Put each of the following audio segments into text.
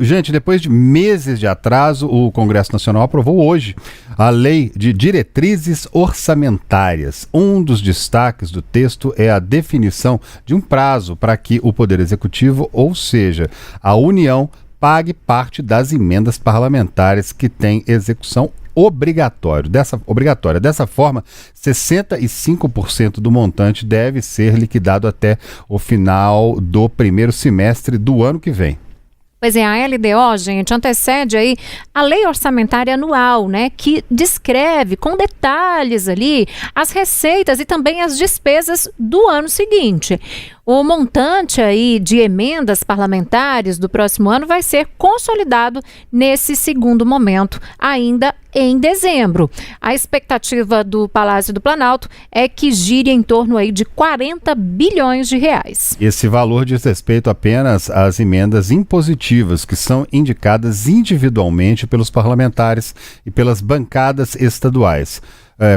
Gente, depois de meses de atraso, o Congresso Nacional aprovou hoje a Lei de Diretrizes Orçamentárias. Um dos destaques do texto é a definição de um prazo para que o Poder Executivo, ou seja, a União, pague parte das emendas parlamentares que têm execução obrigatória. Dessa forma, 65% do montante deve ser liquidado até o final do primeiro semestre do ano que vem. Pois é, a LDO, gente, antecede aí a Lei Orçamentária Anual, né, que descreve com detalhes ali as receitas e também as despesas do ano seguinte. O montante aí de emendas parlamentares do próximo ano vai ser consolidado nesse segundo momento, ainda em dezembro. A expectativa do Palácio do Planalto é que gire em torno aí de 40 bilhões de reais. Esse valor diz respeito apenas às emendas impositivas, que são indicadas individualmente pelos parlamentares e pelas bancadas estaduais.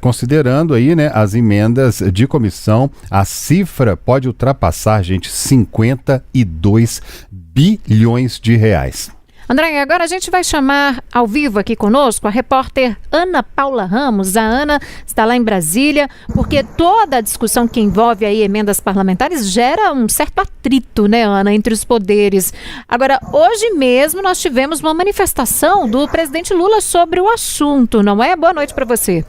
Considerando aí, né, as emendas de comissão, a cifra pode ultrapassar, gente, 52 bilhões de reais. André, agora a gente vai chamar ao vivo aqui conosco a repórter Ana Paula Ramos. A Ana está lá em Brasília, porque toda a discussão que envolve aí emendas parlamentares gera um certo atrito, né, Ana, entre os poderes. Agora, hoje mesmo nós tivemos uma manifestação do presidente Lula sobre o assunto, não é? Boa noite para você.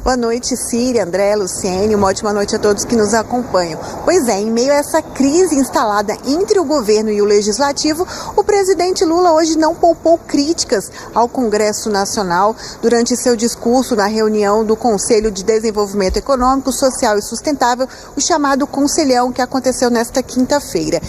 Boa noite, Círia, André, Luciene, uma ótima noite a todos que nos acompanham. Pois é, em meio a essa crise instalada entre o governo e o legislativo, o presidente Lula hoje não poupou críticas ao Congresso Nacional durante seu discurso na reunião do Conselho de Desenvolvimento Econômico, Social e Sustentável, o chamado Conselhão, que aconteceu nesta quinta-feira.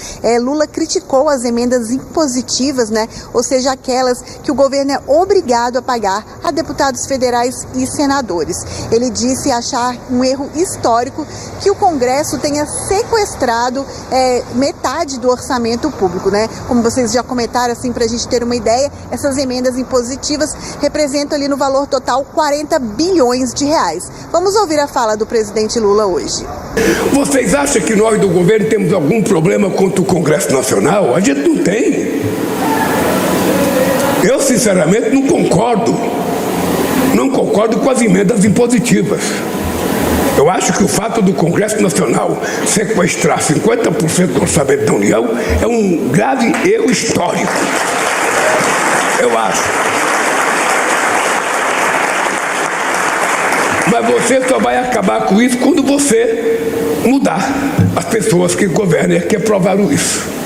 Lula criticou as emendas impositivas, né? Ou seja, aquelas que o governo é obrigado a pagar a deputados federais e senadores. Ele disse achar um erro histórico que o Congresso tenha sequestrado metade do orçamento público, né? Como vocês já comentaram, assim, para a gente ter uma ideia, essas emendas impositivas representam ali no valor total 40 bilhões de reais. Vamos ouvir a fala do presidente Lula hoje. Vocês acham que nós do governo temos algum problema contra o Congresso Nacional? A gente não tem. Eu, sinceramente, não concordo com as emendas impositivas. Eu acho que o fato do Congresso Nacional sequestrar 50% do orçamento da União é um grave erro histórico. Eu acho. Mas você só vai acabar com isso quando você mudar as pessoas que governam e que aprovaram isso.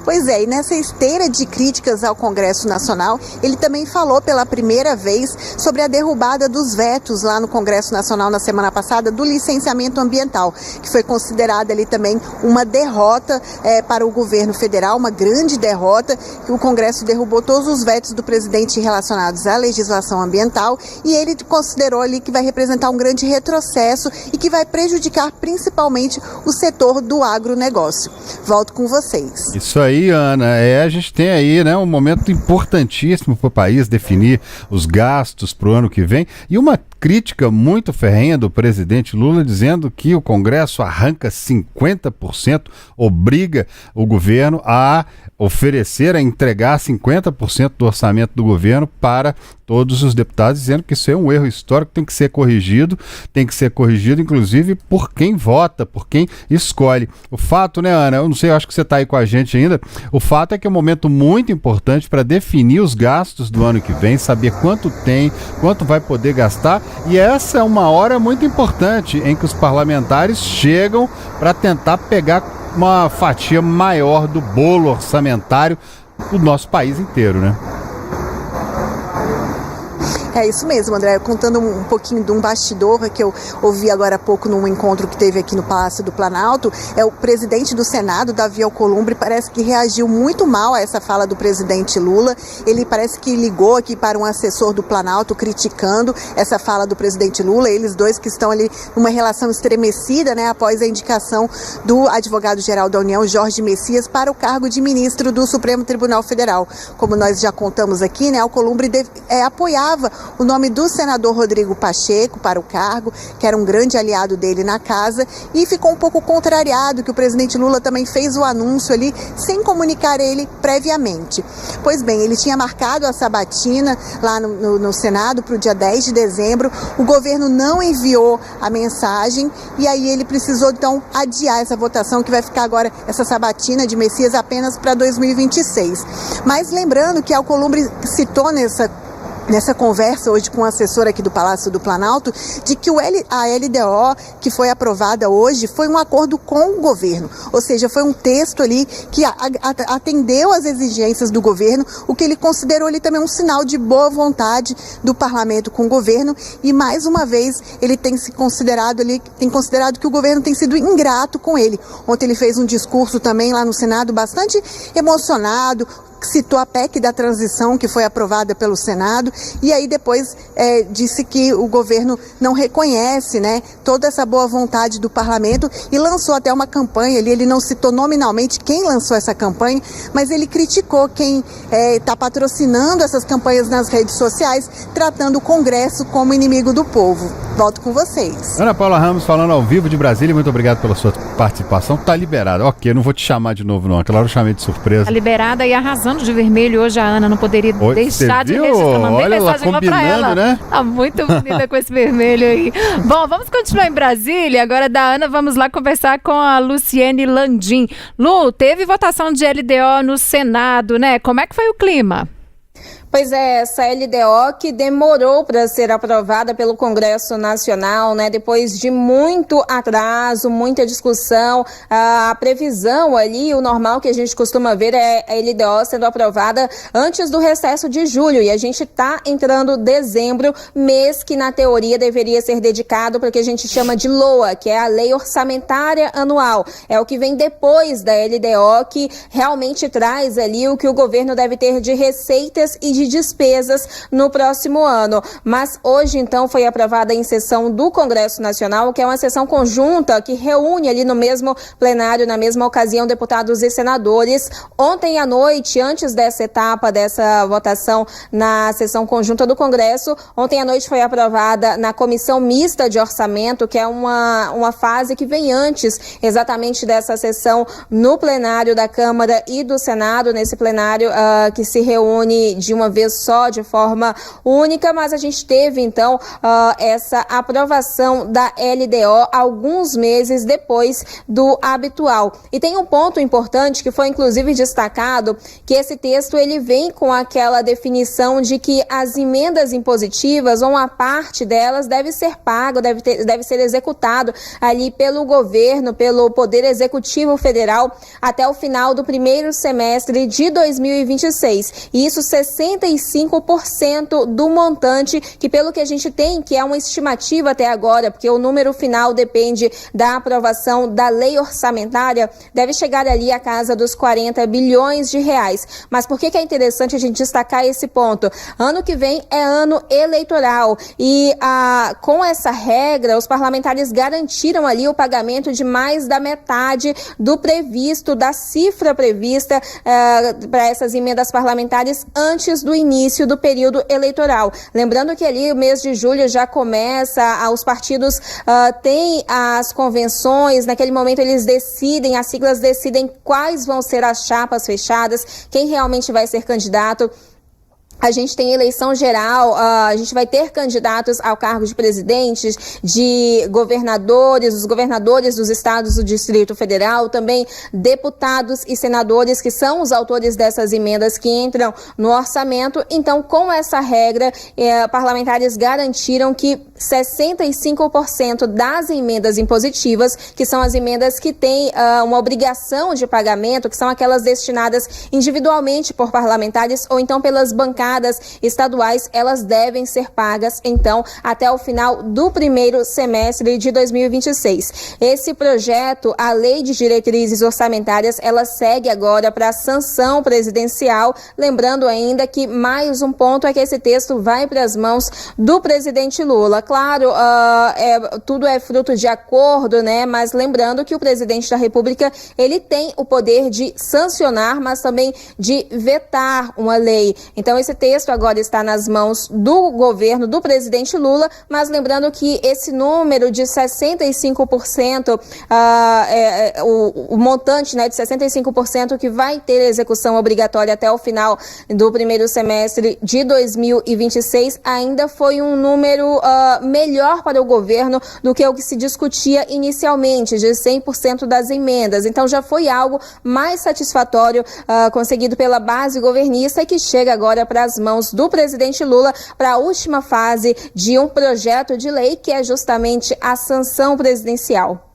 Pois é, e nessa esteira de críticas ao Congresso Nacional, ele também falou pela primeira vez sobre a derrubada dos vetos lá no Congresso Nacional na semana passada do licenciamento ambiental, que foi considerada ali também uma derrota para o governo federal, uma grande derrota, que o Congresso derrubou todos os vetos do presidente relacionados à legislação ambiental, e ele considerou ali que vai representar um grande retrocesso e que vai prejudicar principalmente o setor do agronegócio. Volto com vocês. Isso aí, Ana, a gente tem aí, né, um momento importantíssimo para o país definir os gastos para o ano que vem, e uma crítica muito ferrenha do presidente Lula dizendo que o Congresso arranca 50%, obriga o governo a oferecer, a entregar 50% do orçamento do governo para todos os deputados, dizendo que isso é um erro histórico, tem que ser corrigido inclusive por quem vota, por quem escolhe. O fato, né, Ana, eu não sei, eu acho que você está aí com a gente ainda, o fato é que é um momento muito importante para definir os gastos do ano que vem, saber quanto tem, quanto vai poder gastar, e essa é uma hora muito importante em que os parlamentares chegam para tentar pegar uma fatia maior do bolo orçamentário do nosso país inteiro, né? É isso mesmo, André. Contando um pouquinho de um bastidor que eu ouvi agora há pouco num encontro que teve aqui no Palácio do Planalto, o presidente do Senado, Davi Alcolumbre, parece que reagiu muito mal a essa fala do presidente Lula. Ele parece que ligou aqui para um assessor do Planalto criticando essa fala do presidente Lula. Eles dois que estão ali numa relação estremecida, né, após a indicação do advogado-geral da União, Jorge Messias, para o cargo de ministro do Supremo Tribunal Federal. Como nós já contamos aqui, né, Alcolumbre apoiava o nome do senador Rodrigo Pacheco para o cargo, que era um grande aliado dele na casa, e ficou um pouco contrariado que o presidente Lula também fez o anúncio ali sem comunicar ele previamente. Pois bem, ele tinha marcado a sabatina lá no Senado para o dia 10 de dezembro, o governo não enviou a mensagem e aí ele precisou então adiar essa votação que vai ficar agora, essa sabatina de Messias, apenas para 2026. Mas lembrando que Alcolumbre citou nessa conversa hoje com o assessor aqui do Palácio do Planalto, de que a LDO que foi aprovada hoje foi um acordo com o governo, ou seja, foi um texto ali que atendeu às exigências do governo, o que ele considerou ali também um sinal de boa vontade do parlamento com o governo, e mais uma vez ele tem considerado que o governo tem sido ingrato com ele. Ontem ele fez um discurso também lá no Senado bastante emocionado, citou a PEC da transição que foi aprovada pelo Senado e aí depois disse que o governo não reconhece, né, toda essa boa vontade do parlamento e lançou até uma campanha ali. Ele não citou nominalmente quem lançou essa campanha, mas ele criticou quem está patrocinando essas campanhas nas redes sociais, tratando o Congresso como inimigo do povo. Volto com vocês. Ana Paula Ramos falando ao vivo de Brasília, muito obrigado pela sua participação. Tá liberada. Ok, eu não vou te chamar de novo não, aquela hora eu chamei de surpresa. Tá liberada e arrasando de vermelho hoje a Ana, não poderia deixar de registrar. Mandei mensagem lá pra ela. Né? Tá muito bonita com esse vermelho aí. Bom, vamos continuar em Brasília. Agora da Ana, vamos lá conversar com a Luciene Landim. Lu, teve votação de LDO no Senado, né? Como é que foi o clima? Pois é, essa LDO que demorou para ser aprovada pelo Congresso Nacional, né? Depois de muito atraso, muita discussão, a previsão ali, o normal que a gente costuma ver é a LDO sendo aprovada antes do recesso de julho, e a gente está entrando dezembro, mês que na teoria deveria ser dedicado para o que a gente chama de LOA, que é a Lei Orçamentária Anual. É o que vem depois da LDO, que realmente traz ali o que o governo deve ter de receitas e de despesas no próximo ano. Mas hoje, então, foi aprovada em sessão do Congresso Nacional, que é uma sessão conjunta que reúne ali no mesmo plenário, na mesma ocasião, deputados e senadores. Ontem à noite, antes dessa etapa, dessa votação na sessão conjunta do Congresso, ontem à noite foi aprovada na Comissão Mista de Orçamento, que é uma fase que vem antes exatamente dessa sessão no plenário da Câmara e do Senado, nesse plenário que se reúne de uma vez só, de forma única, mas a gente teve então essa aprovação da LDO alguns meses depois do habitual. E tem um ponto importante que foi inclusive destacado, que esse texto ele vem com aquela definição de que as emendas impositivas, ou uma parte delas, deve ser pago, deve ser executado ali pelo governo, pelo Poder Executivo Federal até o final do primeiro semestre de 2026. E isso 65% do montante, que pelo que a gente tem, que é uma estimativa até agora, porque o número final depende da aprovação da lei orçamentária, deve chegar ali à casa dos 40 bilhões de reais. Mas por que é interessante a gente destacar esse ponto? Ano que vem é ano eleitoral e com essa regra, os parlamentares garantiram ali o pagamento de mais da metade do previsto, da cifra prevista para essas emendas parlamentares antes do início do período eleitoral. Lembrando que ali o mês de julho já começa, os partidos têm as convenções, naquele momento eles decidem, as siglas decidem quais vão ser as chapas fechadas, quem realmente vai ser candidato. A gente tem eleição geral, a gente vai ter candidatos ao cargo de presidentes, de governadores, os governadores dos estados do Distrito Federal, também deputados e senadores, que são os autores dessas emendas que entram no orçamento. Então, com essa regra, parlamentares garantiram que 65% das emendas impositivas, que são as emendas que têm uma obrigação de pagamento, que são aquelas destinadas individualmente por parlamentares ou então pelas bancadas estaduais, elas devem ser pagas, então, até o final do primeiro semestre de 2026. Esse projeto, a Lei de Diretrizes Orçamentárias, ela segue agora para a sanção presidencial. Lembrando ainda que mais um ponto é que esse texto vai para as mãos do presidente Lula. Claro, tudo é fruto de acordo, né? Mas lembrando que o presidente da República, ele tem o poder de sancionar, mas também de vetar uma lei. Então, esse texto agora está nas mãos do governo do presidente Lula, mas lembrando que esse número de 65%, o montante, né, de 65% que vai ter execução obrigatória até o final do primeiro semestre de 2026, ainda foi um número melhor para o governo do que o que se discutia inicialmente, de 100% das emendas. Então já foi algo mais satisfatório conseguido pela base governista, que chega agora para as mãos do presidente Lula para a última fase de um projeto de lei, que é justamente a sanção presidencial.